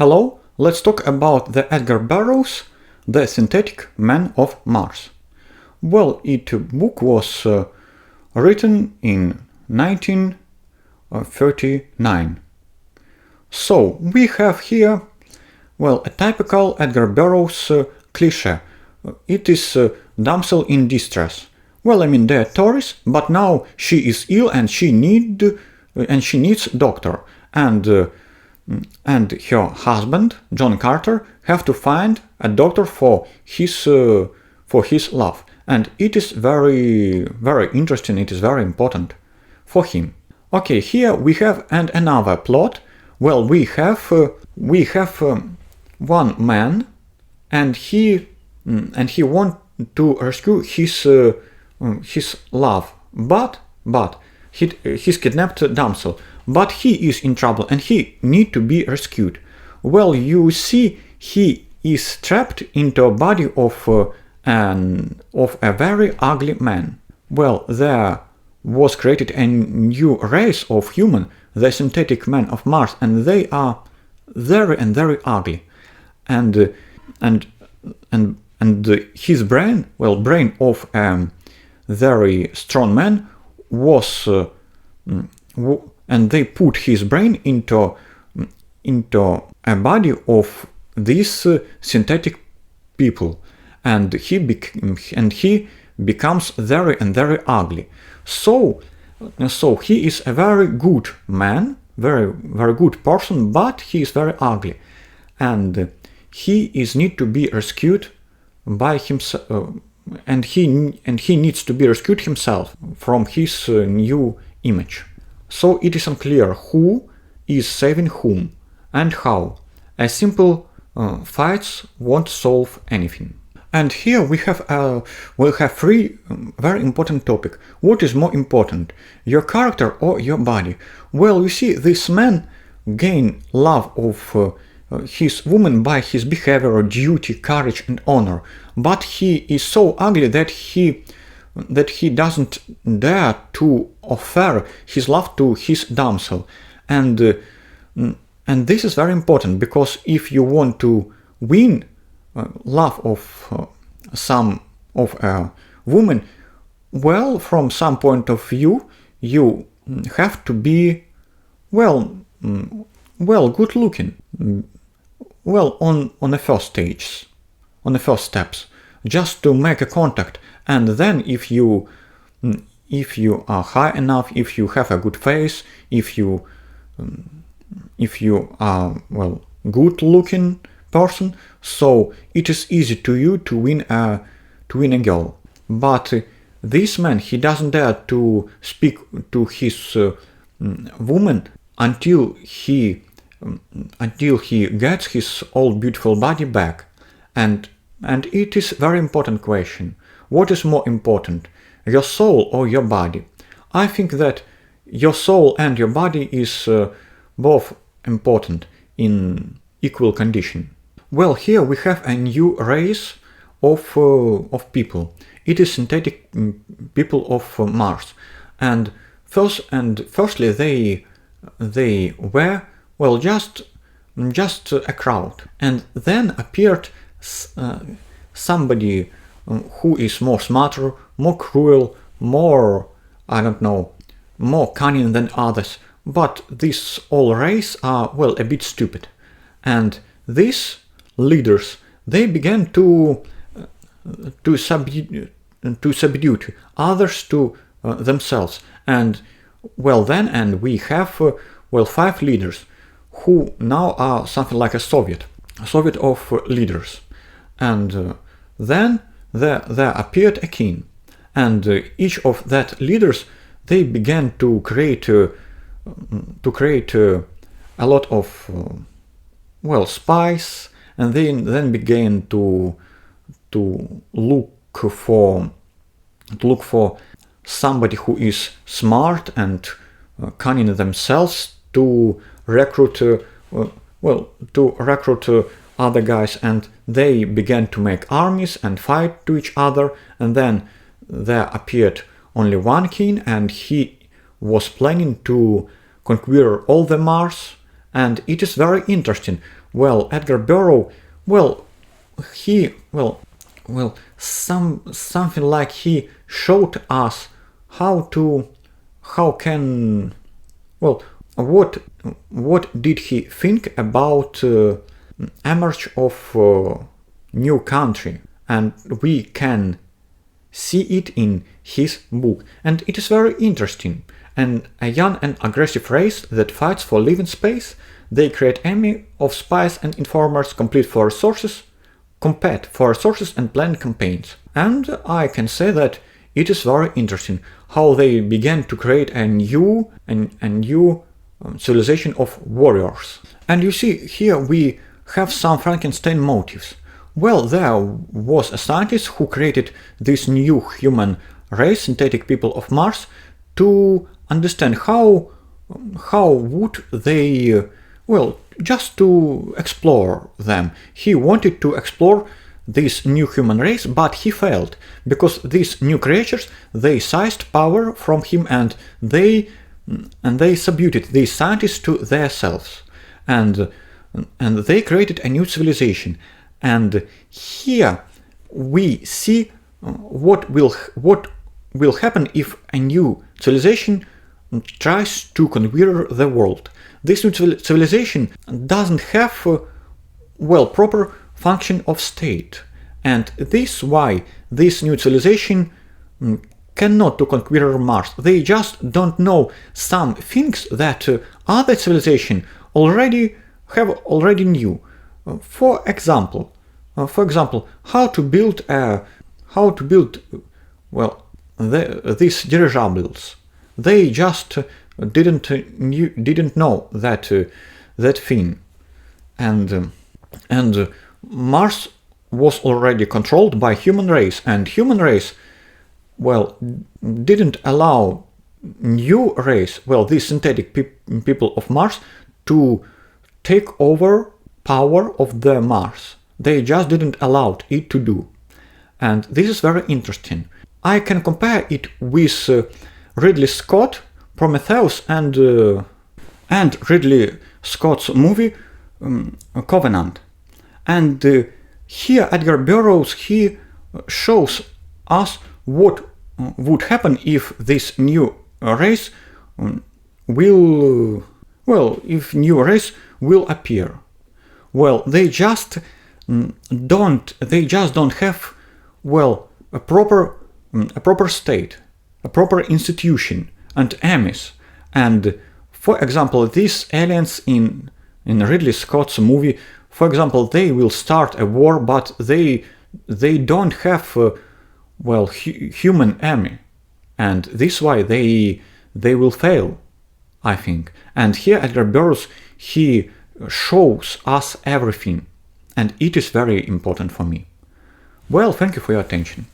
Hello, let's talk about the Edgar Burroughs, The Synthetic Man of Mars. Well, it book was written in 1939. So we have here, a typical Edgar Burroughs cliché. It is damsel in distress. They're tourists, but now she is ill and she needs doctor. And her husband, John Carter, have to find a doctor for his love. And it is very, very interesting. It is very important for him. Okay, here we have another plot. Well, we have one man, and he want to rescue his love, but his kidnapped damsel. But he is in trouble and he need to be rescued. Well, you see, he is trapped into a body of a very ugly man. Well, there was created a new race of human, the synthetic men of Mars, and they are very and very ugly. And his brain of a very strong man was and they put his brain into a body of these synthetic people, and he becomes very and very ugly. So he is a very good man, very very good person, but he is very ugly, and he is need to be rescued by himself, and he needs to be rescued himself from his new image. So it is unclear who is saving whom and how. A simple fights won't solve anything. And here we'll have three very important topics. What is more important, your character or your body? Well, you see, this man gain love of his woman by his behavior, duty, courage, and honor. But he is so ugly that he doesn't dare to offer his love to his damsel, and this is very important, because if you want to win love of a woman, well, from some point of view, you have to be good looking, on the first stages, on the first steps, just to make a contact. And then if you are high enough, if you have a good face, if you are good looking person, so it is easy to you to win a girl. But this man, he doesn't dare to speak to his woman until he gets his old beautiful body back. And it is very important question. What is more important, your soul or your body? I think that your soul and your body is both important in equal condition. Well, here we have a new race of people. It is synthetic people of Mars, and firstly they were just a crowd, and then appeared somebody who is more smarter, more cruel, more cunning than others. But this all race are a bit stupid, and these leaders, they began to subdue others to themselves, and we have 5 leaders who now are something like a Soviet of leaders, and then there appeared a king, and each of that leaders, they began to create a lot of spies, and then began to look for somebody who is smart and cunning themselves to recruit other guys, and they began to make armies and fight to each other. And then there appeared only one king, and he was planning to conquer all the Mars. And it is very interesting. well, Edgar Burroughs, well, he, well, something like he showed us how can, well, what did he think about emerge of new country, and we can see it in his book, and it is very interesting. And a young and aggressive race that fights for living space, they create army of spies and informers, compete for resources and plan campaigns. And I can say that it is very interesting how they began to create a new civilization of warriors. And you see, here we have some Frankenstein motives. Well, there was a scientist who created this new human race, synthetic people of Mars, to understand how would they, well, just to explore them. He wanted to explore this new human race, but he failed, because these new creatures, they seized power from him, and they subjugated these scientists to themselves, and they created a new civilization. And here we see what will happen if a new civilization tries to conquer the world. This new civilization doesn't have proper function of state, and this is why this new civilization cannot to conquer Mars. They just don't know some things that other civilization already knew. For example, how to build these dirigibles. They just didn't know that thing, and Mars was already controlled by human race, and human race, didn't allow new race, these synthetic people of Mars, to take over power of the Mars. They just didn't allow it to do. And this is very interesting. I can compare it with Ridley Scott, Prometheus, and Ridley Scott's movie Covenant. And here Edgar Burroughs, he shows us what would happen if this new race will appear. They just don't have a proper state, a proper institution, and armies. And for example, these aliens in Ridley Scott's movie, for example, they will start a war, but they don't have human army, and this is why they will fail, I think. And here Edgar Burroughs, he shows us everything, and it is very important for me. Thank you for your attention.